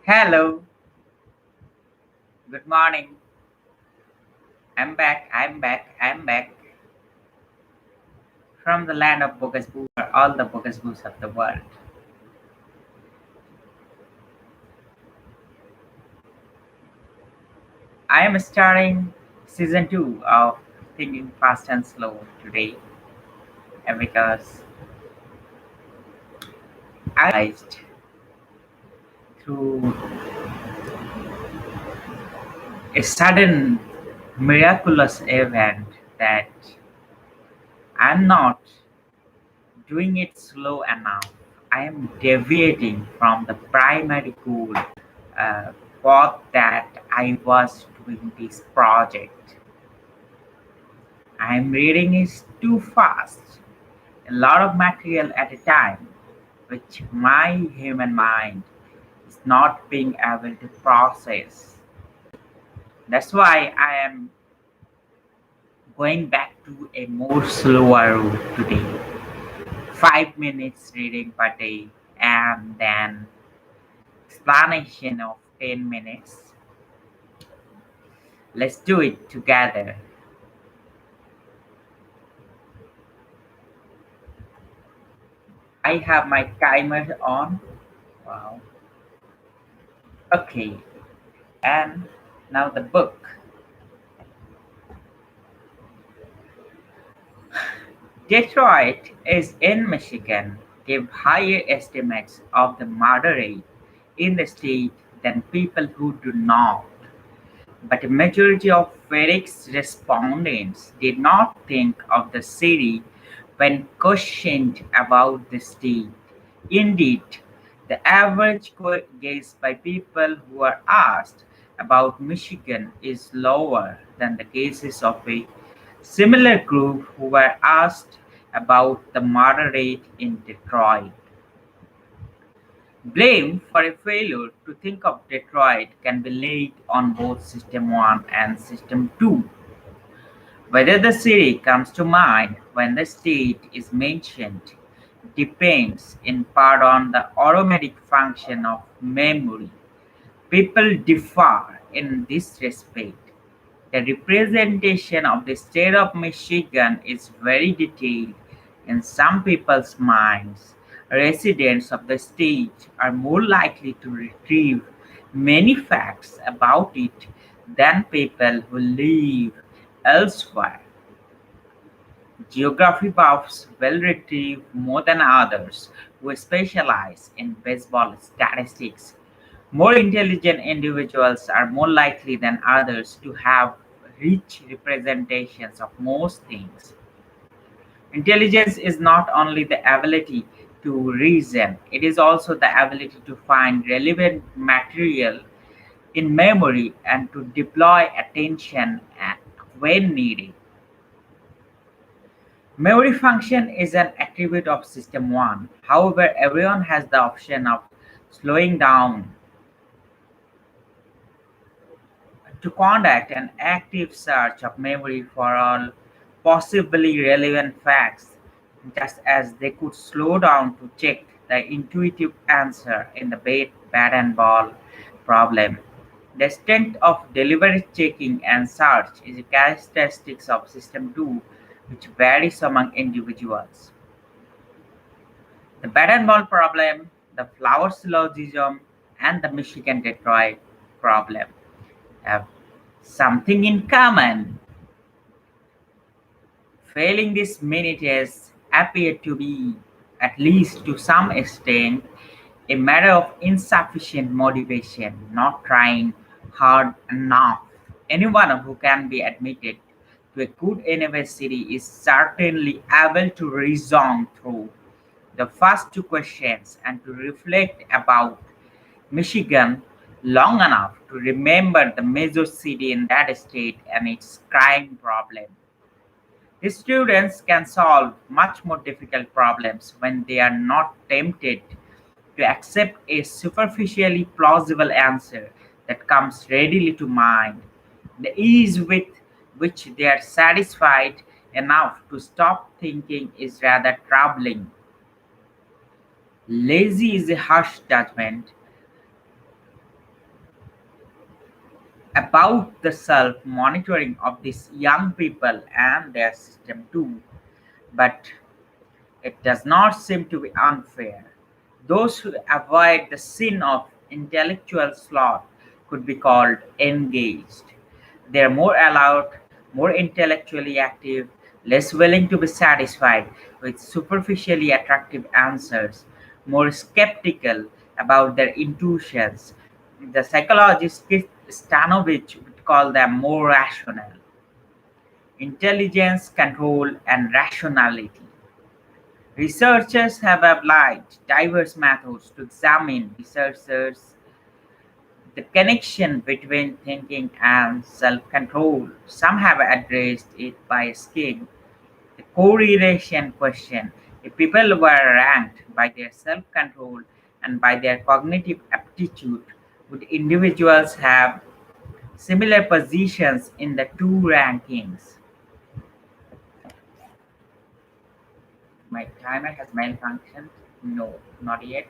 Hello, good morning. I'm back from the land of Boo for all the Boos of the world. I am starting season 2 of Thinking Fast and Slow today because I realized through a sudden miraculous event that I'm not doing it slow enough. I am deviating from the primary goal uh, for that I was doing this project. I'm reading is too fast, a lot of material at a time, which my human mind is not being able to process. That's why I am going back to a more slower route today. 5 minutes reading per day and then explanation of 10 minutes. Let's do it together. I have my timer on. Wow. Okay. And now the book. Detroit is in Michigan give higher estimates of the murder rate in the state than people who do not. But a majority of FedEx respondents did not think of the city when questioned about the state. Indeed, the average guess by people who are asked about Michigan is lower than the cases of a similar group who were asked about the murder rate in Detroit. Blame for a failure to think of Detroit can be laid on both System 1 and System 2. Whether the city comes to mind when the state is mentioned depends in part on the automatic function of memory. People differ in this respect. The representation of the state of Michigan is very detailed in some people's minds. Residents of the state are more likely to retrieve many facts about it than people who live elsewhere. Geography buffs will retrieve more than others who specialize in baseball statistics. More intelligent individuals are more likely than others to have rich representations of most things. Intelligence is not only the ability to reason, it is also the ability to find relevant material in memory and to deploy attention when needed. Memory function is an attribute of System 1. However, everyone has the option of slowing down to conduct an active search of memory for all possibly relevant facts, just as they could slow down to check the intuitive answer in the bat and ball problem. The extent of deliberate checking and search is a characteristic of System 2 which varies among individuals. The bat and ball problem, the flower syllogism, and the Michigan Detroit problem have something in common. Failing these mini tests appear to be, at least to some extent, a matter of insufficient motivation, not trying hard enough. Anyone who can be admitted to a good university is certainly able to reason through the first two questions and to reflect about Michigan long enough to remember the major city in that state and its crime problem. These students can solve much more difficult problems when they are not tempted to accept a superficially plausible answer that comes readily to mind. The ease with which they are satisfied enough to stop thinking is rather troubling. Lazy is a harsh judgment. about the self monitoring of these young people and their system too, but it does not seem to be unfair. Those who avoid the sin of intellectual sloth could be called engaged. They are more allowed, more intellectually active, less willing to be satisfied with superficially attractive answers, more skeptical about their intuitions. The psychologist Stanovich would call them more rational. Intelligence, control, and rationality. Researchers have applied diverse methods to examine researchers the connection between thinking and self-control. Some have addressed it by asking the correlation question. If people were ranked by their self-control and by their cognitive aptitude, would individuals have similar positions in the two rankings? My timer has malfunctioned. No, not yet.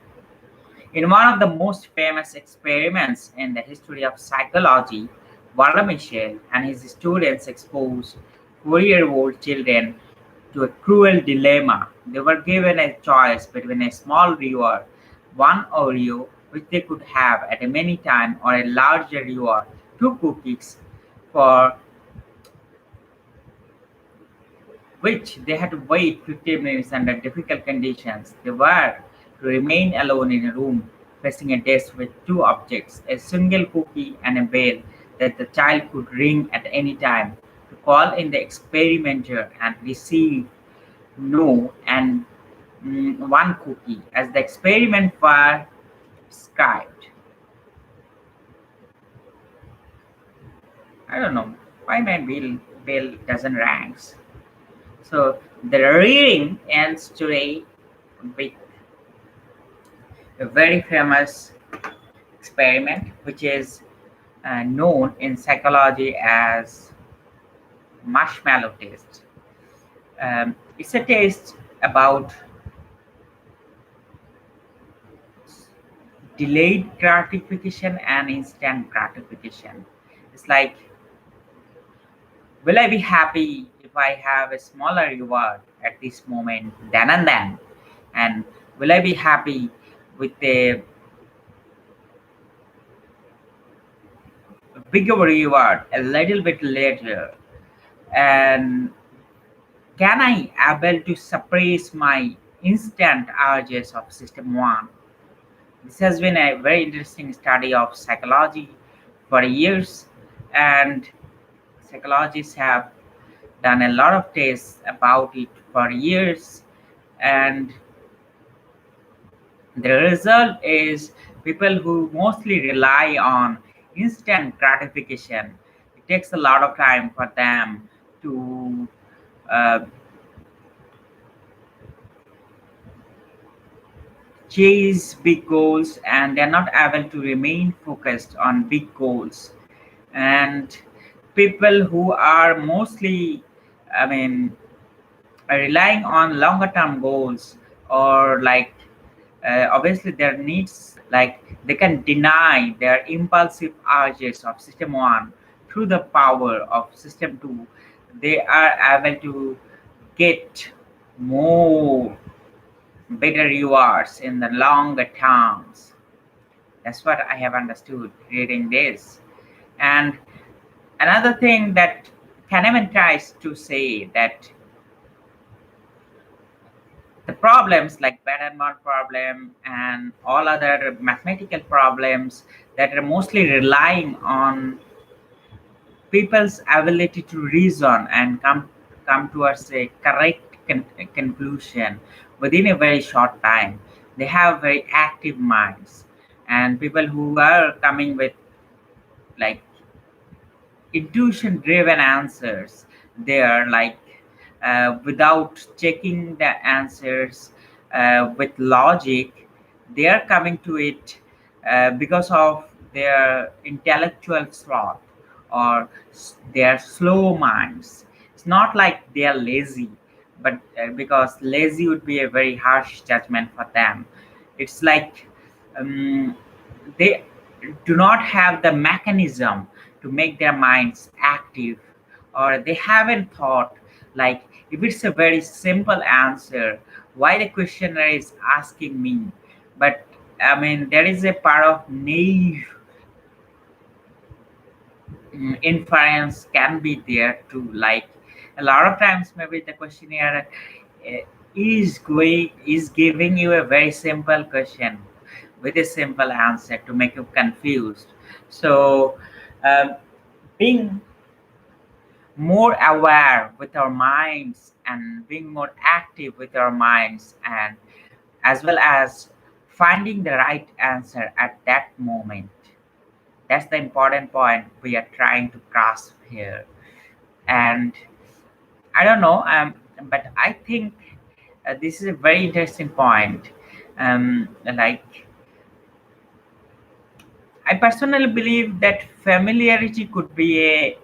In one of the most famous experiments in the history of psychology, Walter Mischel and his students exposed 4-year-old children to a cruel dilemma. They were given a choice between a small reward, one Oreo, which they could have at any time, or a larger reward, two cookies, for which they had to wait 15 minutes under difficult conditions. They were to remain alone in a room facing a desk with two objects, a single cookie and a bell that the child could ring at any time, to call in the experimenter and receive no and one cookie as the experiment was described. I don't know why my bell doesn't ring. So the reading ends today with a very famous experiment which is known in psychology as marshmallow test. It's a test about delayed gratification and instant gratification. It's like, will I be happy if I have a smaller reward at this moment then and then? And will I be happy with a bigger reward a little bit later? And can I able to suppress my instant urges of system 1? This has been a very interesting study of psychology for years, and psychologists have done a lot of tests about it for years, and the result is people who mostly rely on instant gratification. It takes a lot of time for them to uh, chase big goals, and they're not able to remain focused on big goals. And people who are mostly, I mean, are relying on longer term goals, or like obviously their needs, like they can deny their impulsive urges of system 1 through the power of system 2. They are able to get more better rewards in the longer terms. That's what I have understood reading this. And another thing that Kahneman tries to say, that the problems like Baden-Bond problem and all other mathematical problems that are mostly relying on people's ability to reason and come towards a correct conclusion within a very short time. They have very active minds, and people who are coming with like intuition driven answers, they are like without checking the answers with logic, they are coming to it because of their intellectual sloth, or their slow minds. It's not like they are lazy, but because lazy would be a very harsh judgment for them. It's like, um, they do not have the mechanism to make their minds active, or they haven't thought, like, if it's a very simple answer, why the questioner is asking me? But I mean, there is a part of naive inference can be there too. Like, a lot of times maybe the questionnaire is giving you a very simple question with a simple answer to make you confused. So um, being more aware with our minds and being more active with our minds, and as well as finding the right answer at that moment, that's the important point we are trying to grasp here. And I don't know, but I think this is a very interesting point. Like, I personally believe that familiarity could be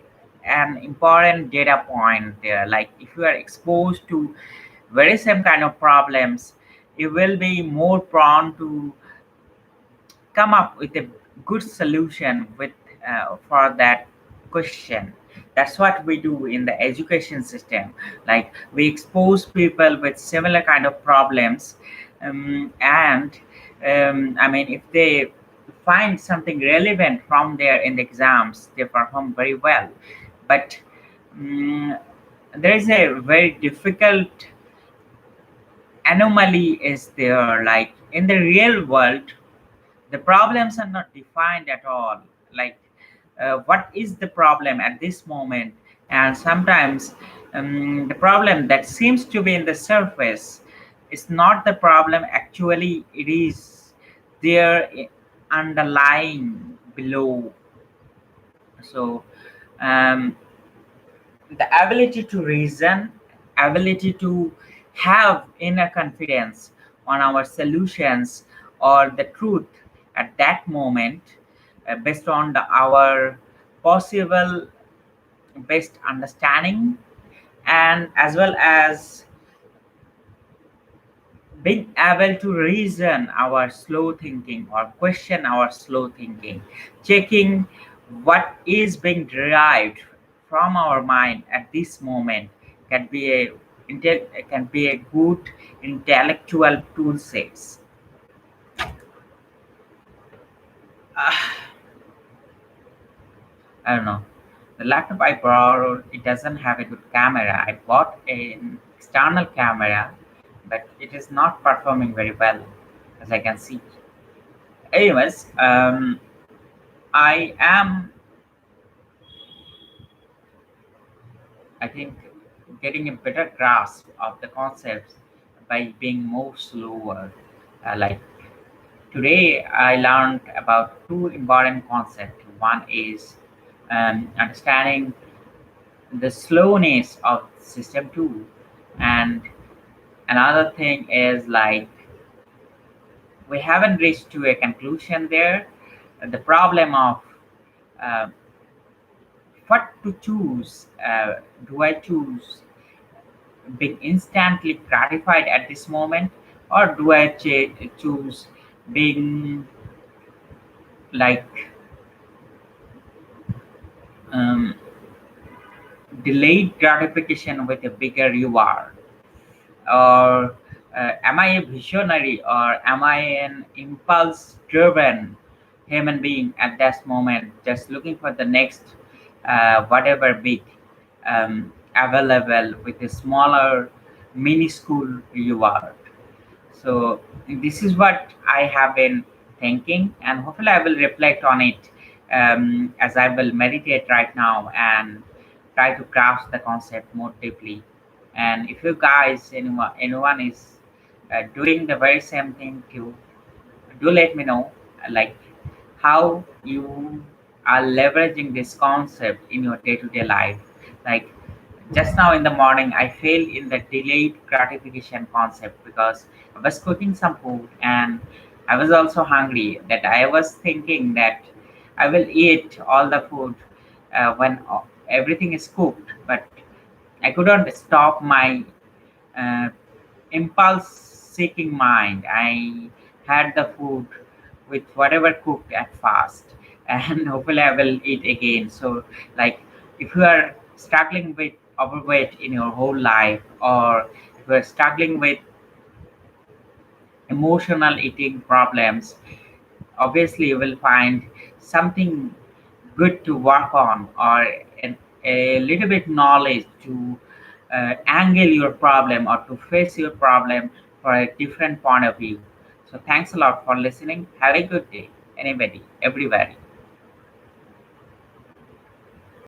an important data point there. Like, if you are exposed to very same kind of problems, you will be more prone to come up with a good solution with for that question. That's what we do in the education system. Like, we expose people with similar kind of problems, and I mean, if they find something relevant from there in the exams, they perform very well. But um, there is a very difficult anomaly is there. Like, in the real world, the problems are not defined at all. Like, what is the problem at this moment? And sometimes the problem that seems to be in the surface is not the problem, actually it is there underlying below. So um, the ability to reason, ability to have inner confidence on our solutions or the truth at that moment, based on our possible best understanding, and as well as being able to reason our slow thinking or question our slow thinking, checking what is being derived from our mind at this moment, can be a can be a good intellectual tool sets. I don't know. The laptop I borrowed, it doesn't have a good camera. I bought an external camera, but it is not performing very well, as I can see. Anyways, I am, I think, getting a better grasp of the concepts by being more slower. Like, today, I learned about two important concepts. One is understanding the slowness of system two, and another thing is, like, we haven't reached to a conclusion there. The problem of uh, what to choose. Do I choose being instantly gratified at this moment, or do I choose being, like, um, delayed gratification with a bigger reward? Or am I a visionary, or am I an impulse driven human being at that moment, just looking for the next whatever big available with a smaller minuscule reward? So this is what I have been thinking, and hopefully I will reflect on it as I will meditate right now and try to grasp the concept more deeply. And if you guys, anyone is doing the very same thing too, do let me know, like, how you are leveraging this concept in your day-to-day life. Like, just now in the morning, I failed in the delayed gratification concept because I was cooking some food and I was also hungry. That I was thinking that I will eat all the food when everything is cooked, but I couldn't stop my uh, impulse seeking mind. I had the food with whatever cooked at fast. and hopefully I will eat again. So, like, if you are struggling with overweight in your whole life, or if you are struggling with emotional eating problems, obviously you will find something good to work on, or a little bit knowledge to angle your problem or to face your problem for a different point of view. So thanks a lot for listening. Have a good day, anybody, everybody.